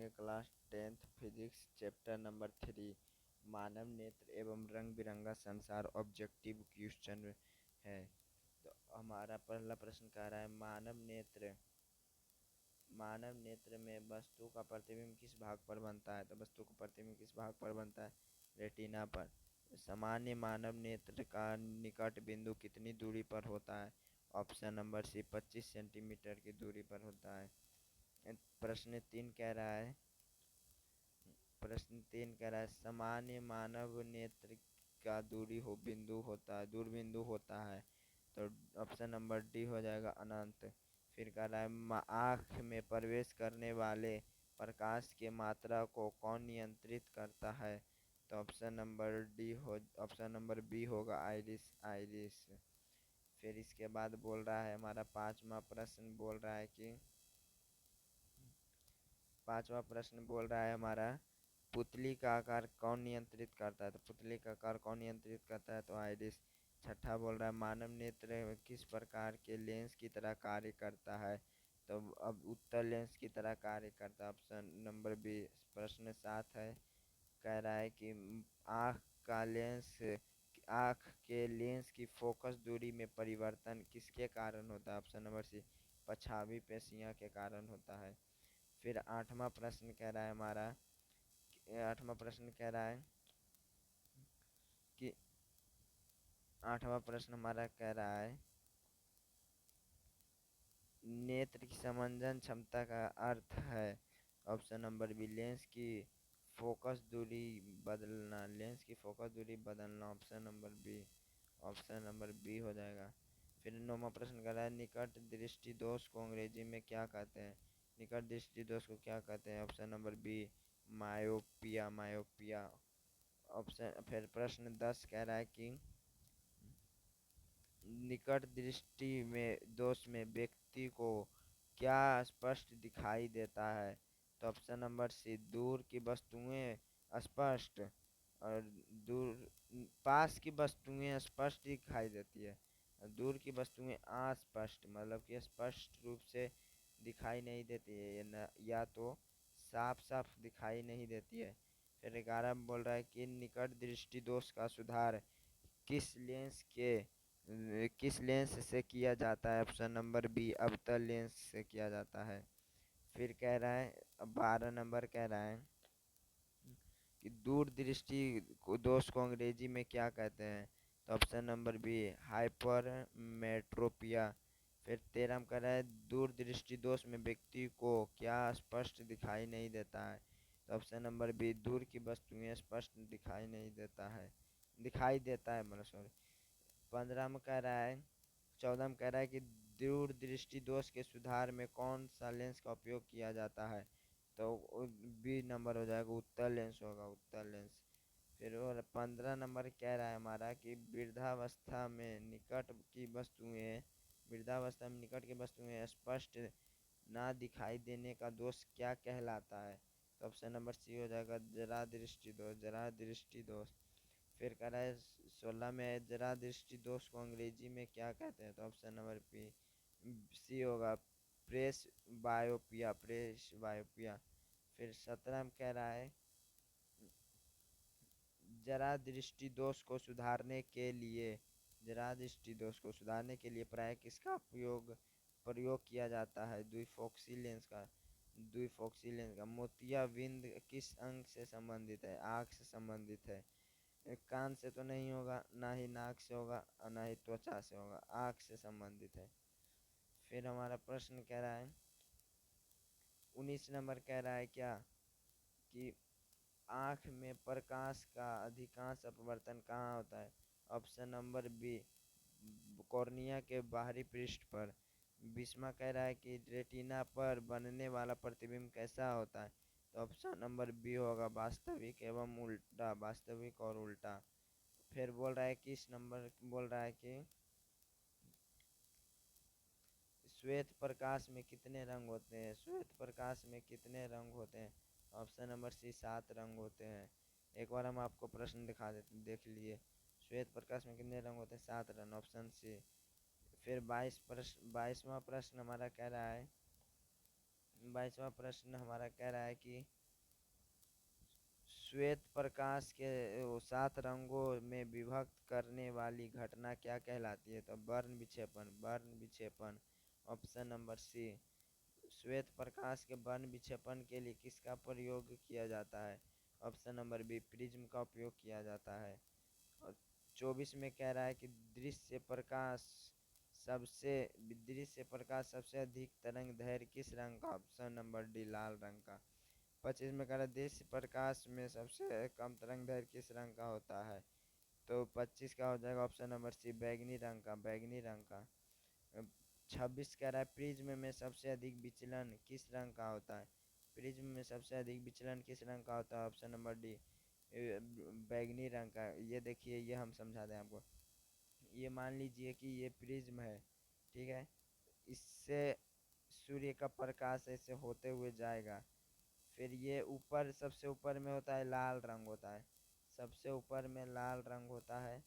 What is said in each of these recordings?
पढ़ेंगे class 10th physics chapter number 3 मानव नेत्र एवं रंग बिरंगा संसार ऑब्जेक्टिव क्वेश्चन है। तो हमारा पहला प्रश्न कह रहा है मानव नेत्र में वस्तु का प्रतिबिंब किस भाग पर बनता है। तो वस्तु का प्रतिबिंब किस भाग पर बनता है, रेटिना पर। सामान्य मानव नेत्र का निकट बिंदु कितनी दूरी पर होता है। ऑप्शन नंबर सी 25 सेंटीमीटर की दूरी पर होता है। प्रश्न तीन कह रहा है सामान्य मानव नेत्र का दूर बिंदु होता है। तो ऑप्शन नंबर डी हो जाएगा अनंत। फिर कह रहा है आँख में प्रवेश करने वाले प्रकाश की मात्रा को कौन नियंत्रित करता है। तो ऑप्शन नंबर बी होगा आइरिस। फिर इसके बाद बोल रहा है हमारा पांचवा प्रश्न बोल रहा है हमारा पुतली का आकार कौन नियंत्रित करता है। तो पुतली का आकार कौन नियंत्रित करता है, तो आइरिस। छठा बोल रहा है मानव नेत्र किस प्रकार के लेंस की तरह कार्य करता है। तो अब उत्तल लेंस की तरह कार्य करता है, ऑप्शन नंबर बी। प्रश्न 7 है, कह रहा है कि आँख के लेंस की फोकस दूरी में परिवर्तन किसके कारण होता है। ऑप्शन नंबर सी पछावी पेशियाँ के कारण होता है। फिर आठवां प्रश्न कह रहा है कि आठवां प्रश्न हमारा कह रहा है नेत्र की समंजन क्षमता का अर्थ है। ऑप्शन नंबर बी लेंस की फोकस दूरी बदलना, ऑप्शन नंबर बी हो जाएगा। फिर नौवां प्रश्न कर रहा है निकट दृष्टि दोष को अंग्रेजी में क्या कहते हैं। निकट दृष्टि दोष को क्या कहते हैं, option number B myopia. Option फिर प्रश्न 10 कह रहा है कि निकट दृष्टि में दोष में व्यक्ति को क्या स्पष्ट दिखाई देता है। तो ऑप्शन नंबर सी दूर की वस्तुएं स्पष्ट और दूर पास की वस्तुएं स्पष्ट दिखाई देती है, और दूर की वस्तुएं अस्पष्ट मतलब कि स्पष्ट रूप से दिखाई नहीं देती है, या तो साफ साफ दिखाई नहीं देती है। फिर 11 बोल रहा है कि निकट दृष्टि दोष का सुधार किस लेंस के किस लेंस से किया जाता है। ऑप्शन नंबर बी अवतल लेंस से किया जाता है। फिर कह रहा है 12 नंबर कह रहा है कि दूर दृष्टि दोष को अंग्रेजी में क्या कहते हैं। तो ऑप्शन नंबर बी हाइपरमेट्रोपिया। फिर 13 कह रहा है दूर दृष्टि दोष में व्यक्ति को क्या स्पष्ट दिखाई नहीं देता है। तो ऑप्शन नंबर बी दूर की वस्तुएं स्पष्ट दिखाई देता है मतलब सॉरी। 15 में कह रहा है 14 में कह रहा है कि दूर दृष्टि दोष के सुधार में कौन सा लेंस का उपयोग किया जाता है। तो बी नंबर हो जाएगा उत्तल लेंस होगा, उत्तल लेंस। फिर और 15 नंबर कह रहा है हमारा कि वृद्धावस्था में निकट की वस्तुएं स्पष्ट ना दिखाई देने का दोष क्या कहलाता है। तो ऑप्शन नंबर सी हो जाएगा जरा दृष्टि दोष। फिर कह रहा है 16 में जरा दृष्टि दोष को अंग्रेजी में क्या कहते हैं। तो ऑप्शन नंबर सी होगा प्रेस बायोपिया। फिर 17 में कह रहा है जरा दृष्टि दोष को सुधारने के लिए प्राय किसका प्रयोग किया जाता है, द्विफोक्सी लेंस का। मोतियाबिंद किस अंग से संबंधित है, आँख से संबंधित है। कान से तो नहीं होगा, ना ही नाक से होगा और ना ही त्वचा से होगा, आँख से संबंधित है। फिर हमारा प्रश्न कह रहा है 19 नंबर कह रहा है क्या कि आँख में प्रकाश का अधिकांश अपवर्तन कहाँ होता है। ऑप्शन नंबर बी कॉर्निया के बाहरी पृष्ठ पर। 20वां कह रहा है कि रेटिना पर बनने वाला प्रतिबिंब कैसा होता है। तो ऑप्शन नंबर बी होगा वास्तविक और उल्टा। फिर बोल रहा है कि इस नंबर बोल रहा है कि श्वेत प्रकाश में कितने रंग होते हैं। ऑप्शन नंबर सी 7 रंग होते हैं। एक बार हम आपको प्रश्न दिखा देते, देख लीजिए। श्वेत प्रकाश में कितने रंग होते हैं, 7 रंग, ऑप्शन सी। फिर 22वां प्रश्न हमारा कह रहा है 22वां प्रश्न हमारा कह रहा है कि श्वेत प्रकाश के 7 रंगों में विभक्त करने वाली घटना क्या कहलाती है? तो वर्ण विक्षेपण, वर्ण विक्षेपण। Option number C. श्वेत प्रकाश के वर्ण विक्षेपण के लिए किसका प्रयोग किया जाता है? ऑप्शन नंबर बी, प्रिज्म का उपयोग किया जाता है। और 24 में कह रहा है कि सबसे दृश्य प्रकाश सबसे अधिक तरंग दैर्घ्य किस रंग का? ऑप्शन नंबर डी, लाल रंग का। 25 में कह रहा है दृश्य प्रकाश में सबसे कम तरंग दैर्घ्य किस रंग का होता है? तो 25 का हो जाएगा ऑप्शन नंबर सी, बैगनी रंग का, बैगनी रंग का। 26 कह रहा है प्रिज्म में सबसे अधिक विचलन किस रंग का होता है? प्रिज्म में सबसे अधिक विचलन किस रंग का होता है? ऑप्शन नंबर डी, बैगनी रंग का। ये देखिए, ये हम समझा दें आपको। ये मान लीजिए कि ये प्रिज्म है, ठीक है। इससे सूर्य का प्रकाश ऐसे होते हुए जाएगा, फिर ये ऊपर, सबसे ऊपर में होता है लाल रंग होता है, सबसे ऊपर में लाल रंग होता है।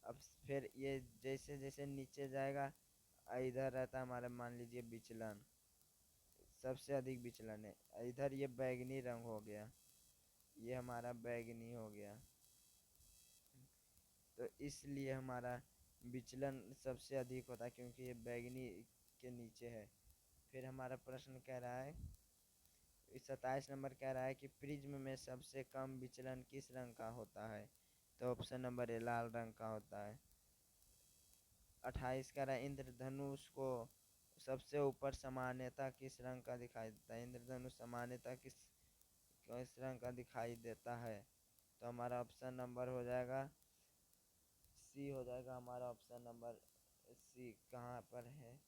अब फिर ये जैसे जैसे नीचे जाएगा, इधर रहता है हमारा, मान लीजिए विचलन, सबसे अधिक विचलन है इधर, ये बैगनी रंग हो गया, ये हमारा बैगनी हो गया। तो इसलिए हमारा विचलन सबसे अधिक होता है, क्योंकि ये बैगनी के नीचे है। फिर हमारा प्रश्न कह रहा है, 27 नंबर कह रहा है कि प्रिज्म में सबसे कम विचलन किस रंग का होता है? तो ऑप्शन नंबर ए, लाल रंग का होता है। 28 कह रहा है इंद्रधनुष को सबसे ऊपर सामान्यता किस रंग का दिखाई देता है? इंद्रधनुष सामान्यता किस रंग का दिखाई देता है? तो हमारा ऑप्शन नंबर हो जाएगा सी, हो जाएगा हमारा ऑप्शन नंबर सी। कहाँ पर है?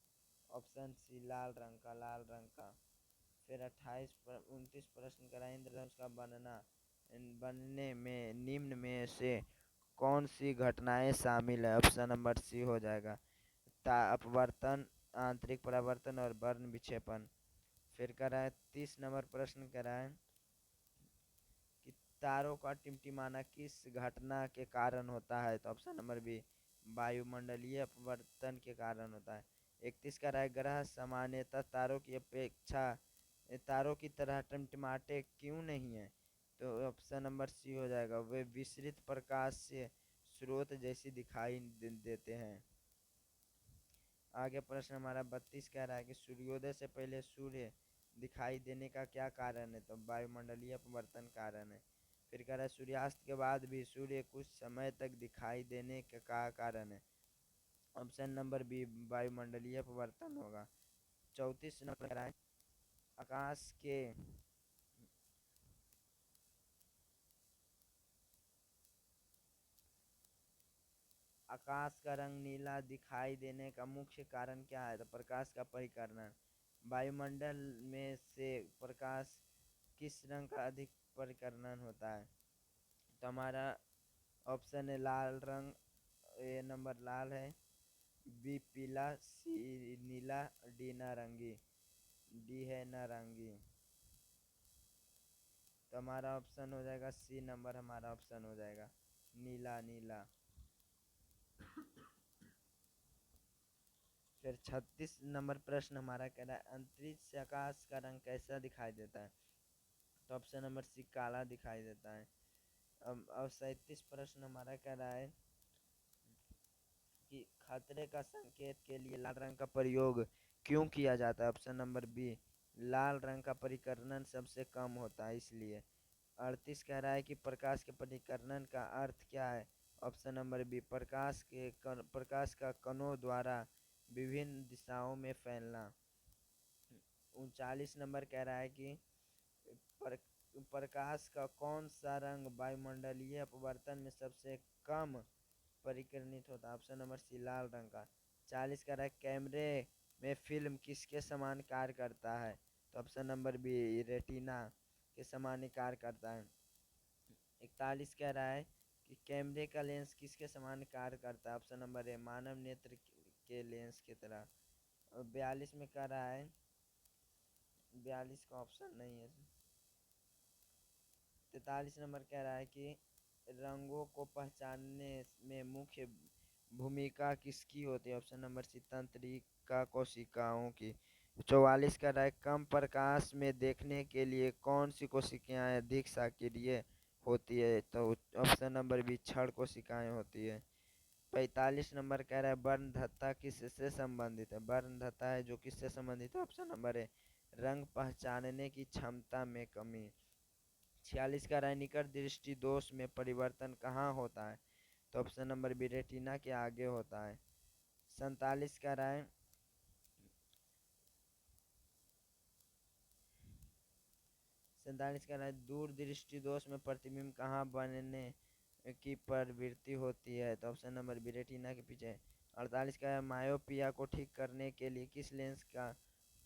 ऑप्शन सी, लाल रंग का, लाल रंग का। फिर 29 प्रश्न करा, इंद्रधनुष का बनने में निम्न में से कौन सी घटनाएं शामिल है? ऑप्शन नंबर सी हो जाएगा, अपवर्तन, आंतरिक परावर्तन और वर्ण विक्षेपण। फिर करा है 30 नंबर प्रश्न करा है कि तारों का टिमटिमाना किस घटना के कारण होता है? तो ऑप्शन नंबर बी, वायुमंडलीय अपवर्तन के कारण होता है। 31 का राय, ग्रह सामान्यतः तारों की अपेक्षा तारों की तरह टिमटिमाते क्यों नहीं है? तो ऑप्शन नंबर सी हो जाएगा, वे विसरित प्रकाश से स्रोत जैसी दिखाई देते हैं। आगे प्रश्न हमारा 32 कह रहा है कि सूर्योदय से पहले सूर्य दिखाई देने का क्या कारण है? तो वायुमंडलीय अपवर्तन कारण है। फिर कह रहा है सूर्यास्त के बाद भी सूर्य कुछ समय तक दिखाई देने का कारण है। ऑप्शन नंबर बी, वायुमंडलीय अपवर्तन होगा। 34 नंबर कह रहा है आकाश के आकाश का रंग नीला दिखाई देने का मुख्य कारण क्या है? तो प्रकाश का परिकर्णन। वायुमंडल में से प्रकाश किस रंग का अधिक परिकर्णन होता है? तो हमारा ऑप्शन है लाल रंग, ए नंबर लाल है, बी पीला, सी नीला, डी नारंगी। डी है नारंगी। तो हमारा ऑप्शन हो जाएगा सी नंबर, हमारा ऑप्शन हो जाएगा नीला, नीला। फिर 36 नंबर प्रश्न हमारा कह रहा है अंतरिक्ष से आकाश का रंग कैसा दिखाई देता है? तो ऑप्शन नंबर सी, काला दिखाई देता है। अब 37 प्रश्न हमारा कह रहा है कि खतरे का संकेत के लिए लाल रंग का प्रयोग क्यों किया जाता है? ऑप्शन नंबर बी, लाल रंग का परिकर्णन सबसे कम होता है इसलिए। 38 कह रहा है कि प्रकाश के परिकर्णन का अर्थ क्या है? ऑप्शन नंबर बी, प्रकाश का कणों द्वारा विभिन्न दिशाओं में फैलना। 39 नंबर कह रहा है कि पर, प्रकाश का कौन सा रंग वायुमंडलीय अपवर्तन में सबसे कम परिकर्णित होता है? ऑप्शन नंबर सी, लाल रंग का। 40 कह रहा है कैमरे में फिल्म किसके समान कार्य करता है? तो ऑप्शन नंबर बी, रेटिना के समान कार्य करता है। 41 कह रहा है कि कैमरे का लेंस किसके समान कार्य करता है? ऑप्शन नंबर ए, मानव नेत्र के लेंस की तरह। और 42 में कह रहा है, 42 का ऑप्शन नहीं है। 43 नंबर कह रहा है कि रंगों को पहचानने में मुख्य भूमिका किसकी होती है? ऑप्शन नंबर सी, तंत्रिका कोशिकाओं की। 44 का राय कम प्रकाश में देखने के लिए कौन सी कोशिकाएं अधिक सक्रिय होती है? तो ऑप्शन नंबर बी क्षण कोशिकाएं होती है। 45 नंबर कह रहा है वर्णधत्ता किससे संबंधित है? वर्णधत्ता है जो किससे संबंधित है? ऑप्शन नंबर ए रंग पहचानने की क्षमता में कमी। 46 का राय निकट दृष्टि दोष में परिवर्तन कहाँ होता है? तो ऑप्शन नंबर बी रेटिना के आगे होता है। 47 का राय 47 का राय दूर दृष्टि दोष में प्रतिबिंब कहाँ बनने की प्रवृत्ति होती है? तो ऑप्शन नंबर बी रेटिना के पीछे। 48 का मायोपिया को ठीक करने के लिए किस लेंस का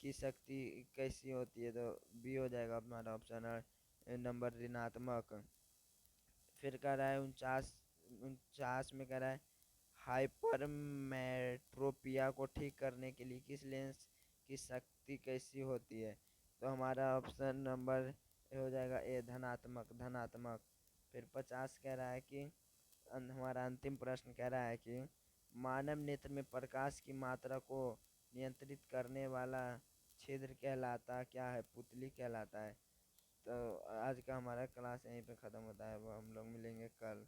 की शक्ति कैसी होती है? तो बी हो जाएगा हमारा ऑप्शन नंबर ऋणात्मक। फिर कह रहा है 49 में कह रहा है हाइपरमेट्रोपिया को ठीक करने के लिए किस लेंस की शक्ति कैसी होती है? तो हमारा ऑप्शन नंबर हो जाएगा ए धनात्मक धनात्मक। फिर 50 कह रहा है कि हमारा अंतिम प्रश्न कह रहा है कि मानव नेत्र में प्रकाश की मात्रा को नियंत्रित करने वाला छिद्र कहलाता क्या है? पुतली कहलाता है। तो आज का हमारा क्लास यहीं पे ख़त्म होता है। अब हम लोग मिलेंगे कल।